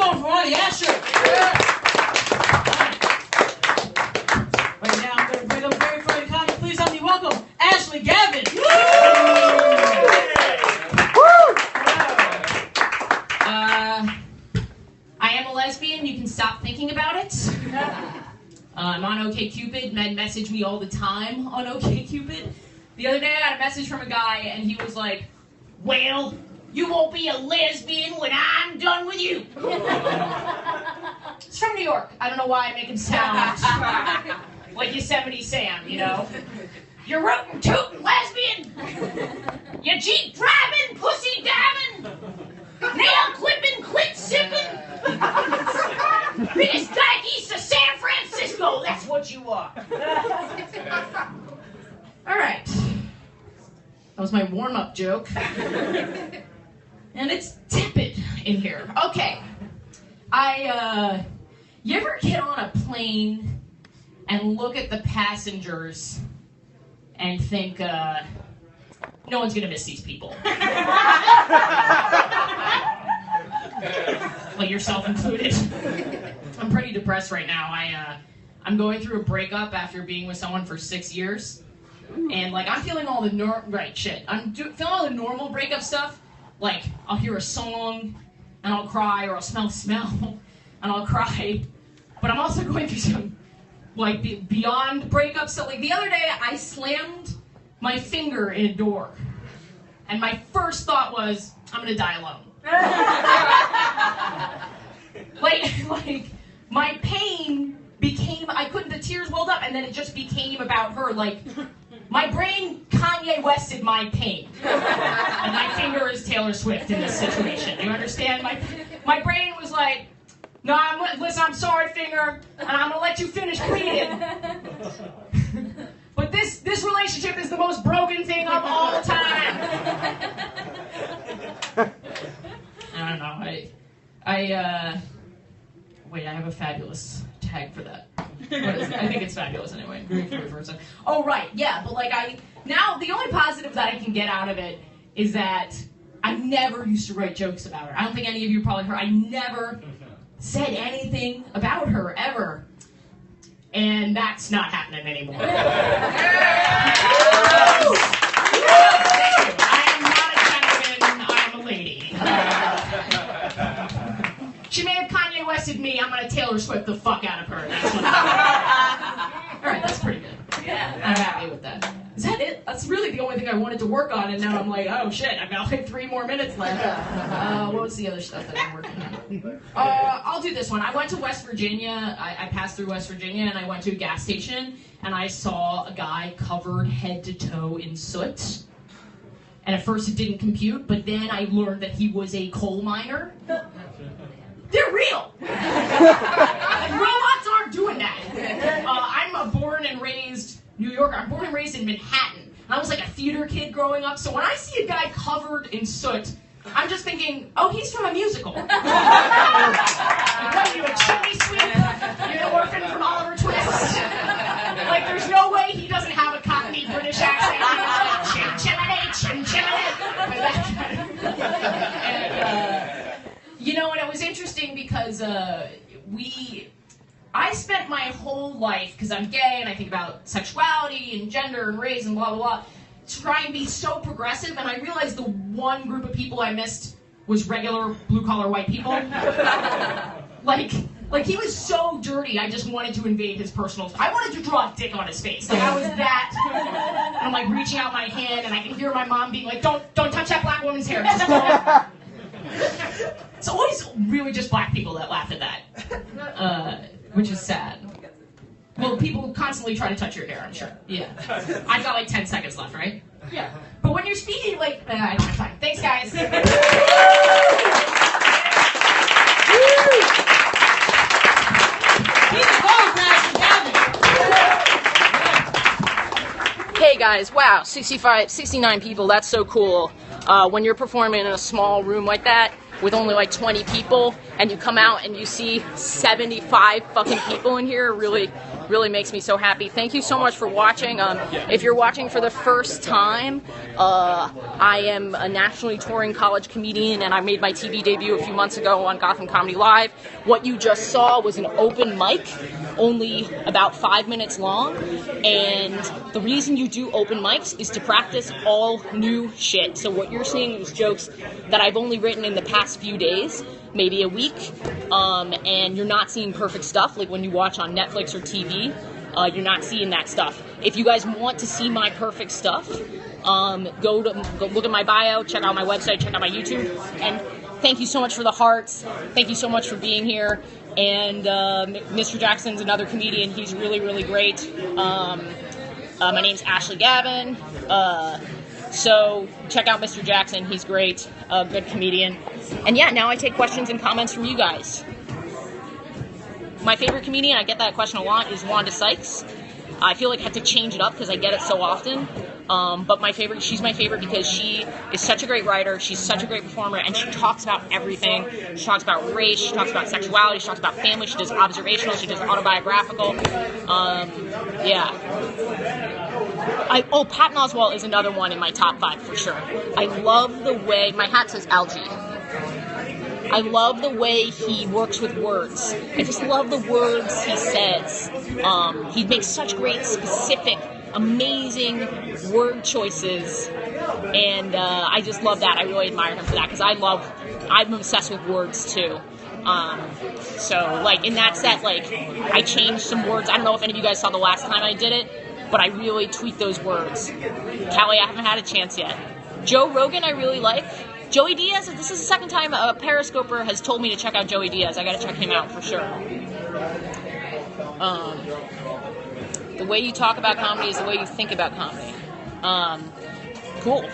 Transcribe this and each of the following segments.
going for one of the Astros. Right now, I'm going to bring up a very funny comic. Please help me welcome Ashley Gavin. I am a lesbian. You can stop thinking about it. I'm on OkCupid. Men message me all the time on OkCupid. The other day, I got a message from a guy, and he was like, "Well, you won't be a lesbian when I'm done with you." It's from New York. I don't know why I make him sound like Yosemite Sam, you know? You're rootin' tootin' lesbian. You Jeep driving, pussy diving, nail clipping, clit sipping. Biggest dyke east of San Francisco. That's what you are. All right. That was my warm-up joke. And it's tepid in here. Okay. You ever get on a plane and look at the passengers and think, no one's gonna miss these people? Like yourself included. I'm pretty depressed right now. I'm going through a breakup after being with someone for 6 years. And like I'm feeling all the feeling all the normal breakup stuff. Like I'll hear a song and I'll cry, or I'll smell and I'll cry. But I'm also going through some like beyond breakup stuff. Like the other day, I slammed my finger in a door, and my first thought was, I'm gonna die alone. like my pain became, the tears welled up, and then it just became about her. Like, my brain Kanye Wested my pain. And my finger is Taylor Swift in this situation. You understand? My brain was like, no, listen, I'm sorry, finger, and I'm gonna let you finish bleeding. But this relationship is the most broken thing of all time. I don't know. Wait, I have a fabulous tag for that. What is it? I think it's fabulous anyway. Oh, right, yeah, but like now the only positive that I can get out of it is that I never used to write jokes about her. I don't think any of you probably heard. I never said anything about her, ever. And that's not happening anymore. I am not a gentleman, I am a lady. She may have Kanye Wested me, I'm gonna Taylor Swift the fuck out of her. That's what Alright, that's pretty good. Yeah. I'm happy with that. Is that it? That's really the only thing I wanted to work on, and now I'm like, oh shit, I've got like 3 more minutes left. What was the other stuff that I'm working on? I'll do this one. I went to West Virginia. I passed through West Virginia, and I went to a gas station, and I saw a guy covered head to toe in soot. And at first it didn't compute, but then I learned that he was a coal miner. They're real! Robots aren't doing that. I'm a born and raised New Yorker. I'm born and raised in Manhattan. I was like a theater kid growing up, so when I see a guy covered in soot, I'm just thinking, oh, he's from a musical. What are you, a chimney sweep? You're the orphan from Oliver Twist? Like, there's no way he doesn't have a Cockney British accent. Chim-chimney, chim-chimney. You know, and it was interesting because I spent my whole life, because I'm gay and I think about sexuality and gender and race and blah, blah, blah, trying to be so progressive, and I realized the one group of people I missed was regular blue-collar white people. Like he was so dirty, I just wanted to invade his personal... I wanted to draw a dick on his face. Like, I was that... And I'm, like, reaching out my hand, and I can hear my mom being like, don't touch that black woman's hair. Just don't. It's always really just black people that laugh at that, which is sad. Well, people constantly try to touch your hair, I'm sure. Yeah. I've got like 10 seconds left, right? Yeah. But when you're speaking, like, I don't have time. Thanks, guys. Hey guys, wow, 69 people, that's so cool. When you're performing in a small room like that, with only like 20 people, and you come out and you see 75 fucking people in here, really really makes me so happy. Thank you so much for watching. If you're watching for the first time, I am a nationally touring college comedian, and I made my TV debut a few months ago on Gotham Comedy Live. What you just saw was an open mic, only about 5 minutes long, and the reason you do open mics is to practice all new shit. So what you're seeing is jokes that I've only written in the past few days, maybe a week, and you're not seeing perfect stuff like when you watch on Netflix or TV. You're not seeing that stuff. If you guys want to see my perfect stuff, go look at my bio, check out my website, check out my YouTube, and thank you so much for the hearts. Thank you so much for being here. And Mr. Jackson's another comedian. He's really, really great. My name's Ashley Gavin. So check out Mr. Jackson. He's great. Good comedian. And yeah, now I take questions and comments from you guys. My favorite comedian, I get that question a lot, is Wanda Sykes. I feel like I have to change it up because I get it so often. But she's my favorite because she is such a great writer, she's such a great performer, and she talks about everything. She talks about race, she talks about sexuality, she talks about family, she does observational, she does autobiographical. Patton Oswalt is another one in my top 5 for sure. I love the way, my hat says algae. I love the way he works with words. I just love the words he says. He makes such great, specific, amazing word choices, and I just love that. I really admire him for that because I'm obsessed with words too. So like in that set, like I changed some words. I don't know if any of you guys saw the last time I did it, but I really tweaked those words. Callie, I haven't had a chance yet. Joe Rogan, I really like. Joey Diaz, this is the second time a Periscoper has told me to check out Joey Diaz. I gotta check him out for sure. The way you talk about comedy is the way you think about comedy. Cool.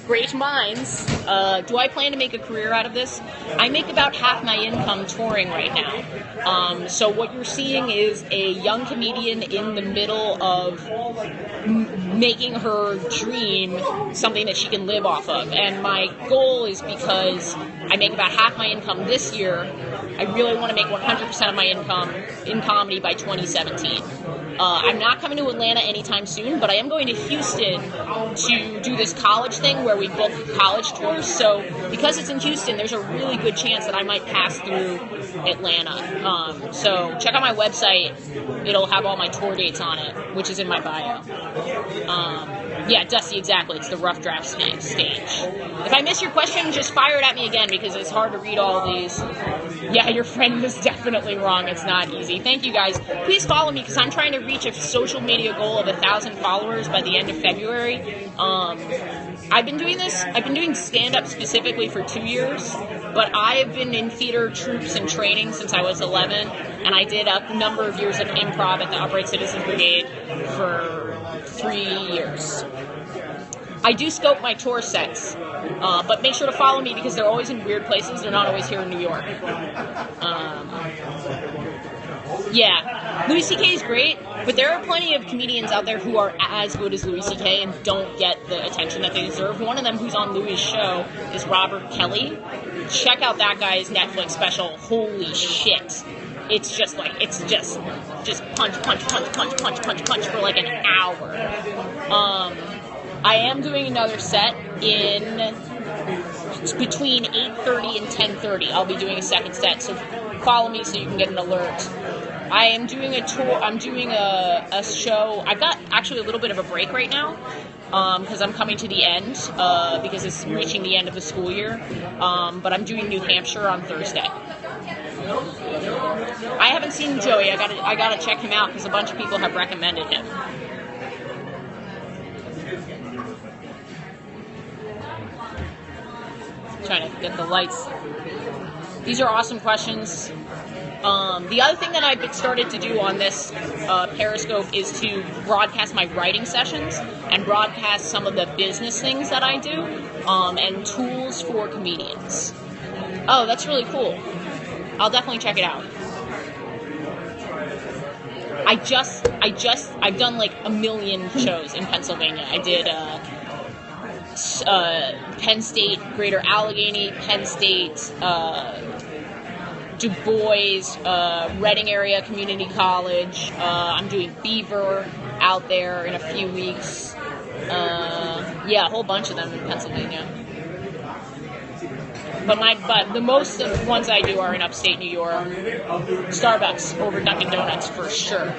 Great minds. Do I plan to make a career out of this? I make about half my income touring right now. So what you're seeing is a young comedian in the middle of making her dream something that she can live off of. And my goal is, because I make about half my income this year, I really want to make 100% of my income in comedy by 2017. I'm not coming to Atlanta anytime soon, but I am going to Houston to do this college thing where we book college tours. So because it's in Houston, there's a really good chance that I might pass through Atlanta. So check out my website. It'll have all my tour dates on it, which is in my bio. Yeah, Dusty, exactly. It's the rough draft stage. If I miss your question, just fire it at me again because it's hard to read all of these. Yeah, your friend was definitely wrong. It's not easy. Thank you, guys. Please follow me because I'm trying to reach a social media goal of 1,000 followers by the end of February. I've been doing stand-up specifically for 2 years, but I have been in theater troops and training since I was 11, and I did a number of years of improv at the Upright Citizens Brigade for 3 years. I do scope my tour sets, but make sure to follow me because they're always in weird places. They're not always here in New York. Yeah, Louis C.K. is great, but there are plenty of comedians out there who are as good as Louis C.K. and don't get the attention that they deserve. One of them who's on Louis' show is Robert Kelly. Check out that guy's Netflix special. Holy shit. It's just punch for like an hour. I am doing another set between 8:30 and 10:30. I'll be doing a second set, so follow me so you can get an alert. I am doing a tour. I'm doing a show. I've got actually a little bit of a break right now because I'm coming to the end because it's reaching the end of the school year. But I'm doing New Hampshire on Thursday. I haven't seen Joey. I gotta check him out because a bunch of people have recommended him. Trying to get the lights. These are awesome questions. The other thing that I've started to do on this Periscope is to broadcast my writing sessions and broadcast some of the business things that I do and tools for comedians. Oh, that's really cool. I'll definitely check it out. I've done like a million shows in Pennsylvania. I did Penn State, Greater Allegheny, Penn State, Du Bois, Reading area community college. I'm doing Beaver out there in a few weeks. Yeah, a whole bunch of them in Pennsylvania. But the most of the ones I do are in upstate New York. Starbucks over Dunkin' Donuts for sure.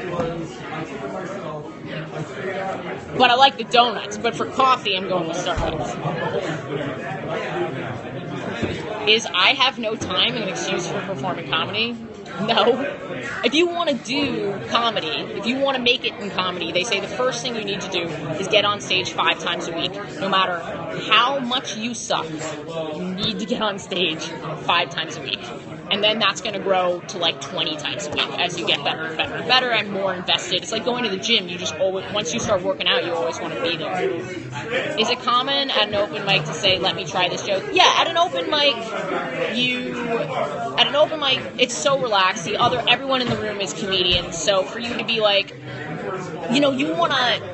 But I like the donuts. But for coffee, I'm going with Starbucks. Is I have no time an excuse for performing comedy? No. If you want to do comedy, if you want to make it in comedy, they say the first thing you need to do is get on stage 5 times a week. No matter how much you suck, you need to get on stage 5 times a week. And then that's going to grow to like 20 times a week as you get better and better and better and more invested. It's like going to the gym. You just always, once you start working out, you always want to be there. Is it common at an open mic to say, let me try this joke? Yeah, at an open mic, it's so relaxed. Everyone in the room is comedians. So for you to be like,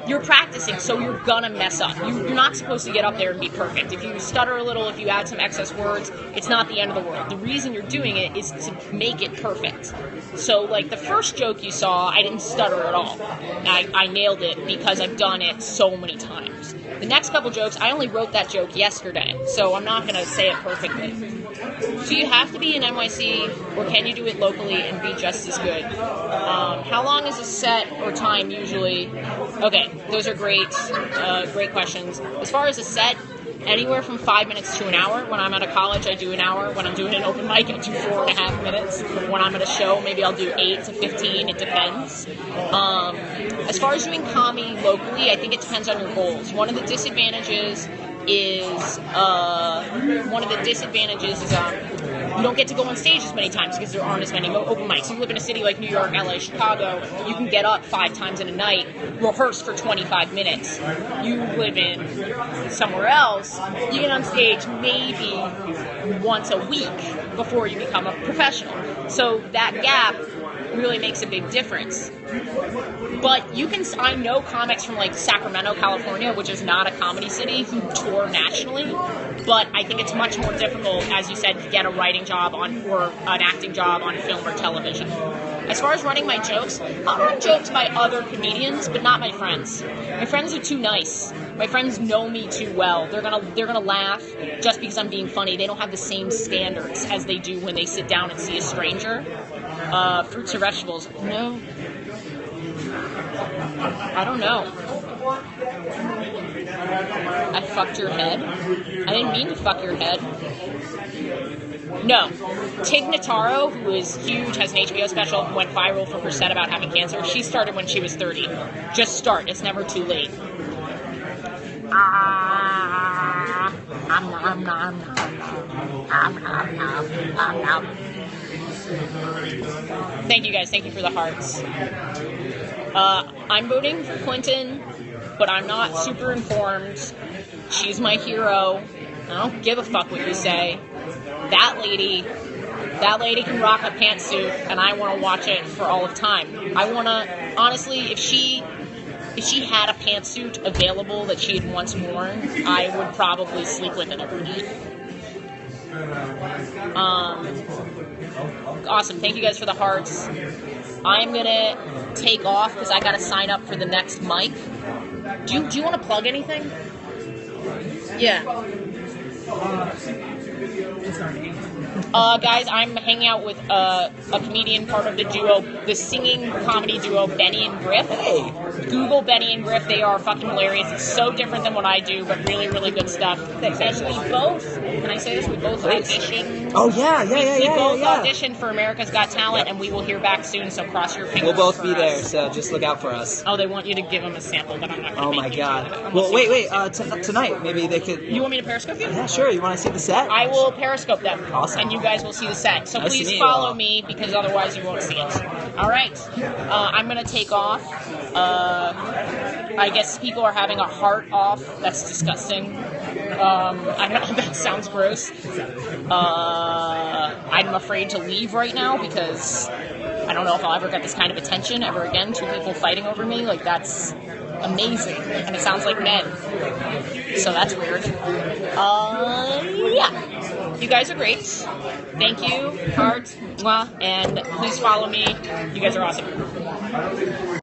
you're practicing, so you're gonna mess up. You're not supposed to get up there and be perfect. If you stutter a little, if you add some excess words, it's not the end of the world. The reason you're doing it is to make it perfect. So, like, the first joke you saw, I didn't stutter at all. I nailed it because I've done it so many times. The next couple jokes, I only wrote that joke yesterday, so I'm not gonna say it perfectly. So you have to be in NYC, or can you do it locally and be just as good? How long is a set or time usually? Okay, those are great questions. As far as a set, anywhere from 5 minutes to an hour. When I'm at a college, I do an hour. When I'm doing an open mic, I do 4.5 minutes. When I'm at a show, maybe I'll do 8 to 15. It depends. As far as doing comedy locally, I think it depends on your goals. One of the disadvantages is you don't get to go on stage as many times because there aren't as many open mics. You live in a city like New York, LA, Chicago, you can get up 5 times in a night, rehearse for 25 minutes. You live in somewhere else, you get on stage maybe once a week before you become a professional. So that gap really makes a big difference. But I know comics from like Sacramento, California, which is not a comedy city, who tour nationally, but I think it's much more difficult, as you said, to get a writing job or an acting job on film or television. As far as running my jokes, I'll run jokes by other comedians, but not my friends. My friends are too nice. My friends know me too well. They're gonna laugh just because I'm being funny. They don't have the same standards as they do when they sit down and see a stranger. Fruits or vegetables? No. I don't know. I fucked your head? I didn't mean to fuck your head. No. Tig Notaro, who is huge, has an HBO special, went viral for her set about having cancer. She started when she was 30. Just start. It's never too late. Thank you guys. Thank you for the hearts. I'm voting for Clinton, but I'm not super informed. She's my hero. I don't give a fuck what you say. That lady can rock a pantsuit, and I want to watch it for all of time. I want to, honestly, if she had a pantsuit available that she had once worn, I would probably sleep with it every night. Awesome. Thank you guys for the hearts. I'm gonna take off because I gotta sign up for the next mic. Do you want to plug anything? Yeah. Guys, I'm hanging out with a comedian, part of the duo, the singing comedy duo Benny and Griff. Hey. Google Benny and Griff. They are fucking hilarious. It's so different than what I do, but really, really good stuff. Thanks, and we both, can I say this? We both auditioned. Oh, yeah. We both auditioned for America's Got Talent, and we will hear back soon, so cross your fingers. We'll both be there, so just look out for us. Oh, they want you to give them a sample, but I'm not going to my God. Well, wait. Tonight, maybe they could... You want me to Periscope you? Yeah, sure. You want to see the set? I will Periscope them. Awesome. And you guys will see the set. So nice please follow me, because otherwise you won't see it. All right. I'm going to take off. I guess people are having a heart off. That's disgusting. I know that sounds gross. I'm afraid to leave right now because I don't know if I'll ever get this kind of attention ever again. 2 people fighting over me, like, that's amazing. And it sounds like men. So that's weird. Yeah. You guys are great. Thank you, hearts, mwah, and please follow me. You guys are awesome.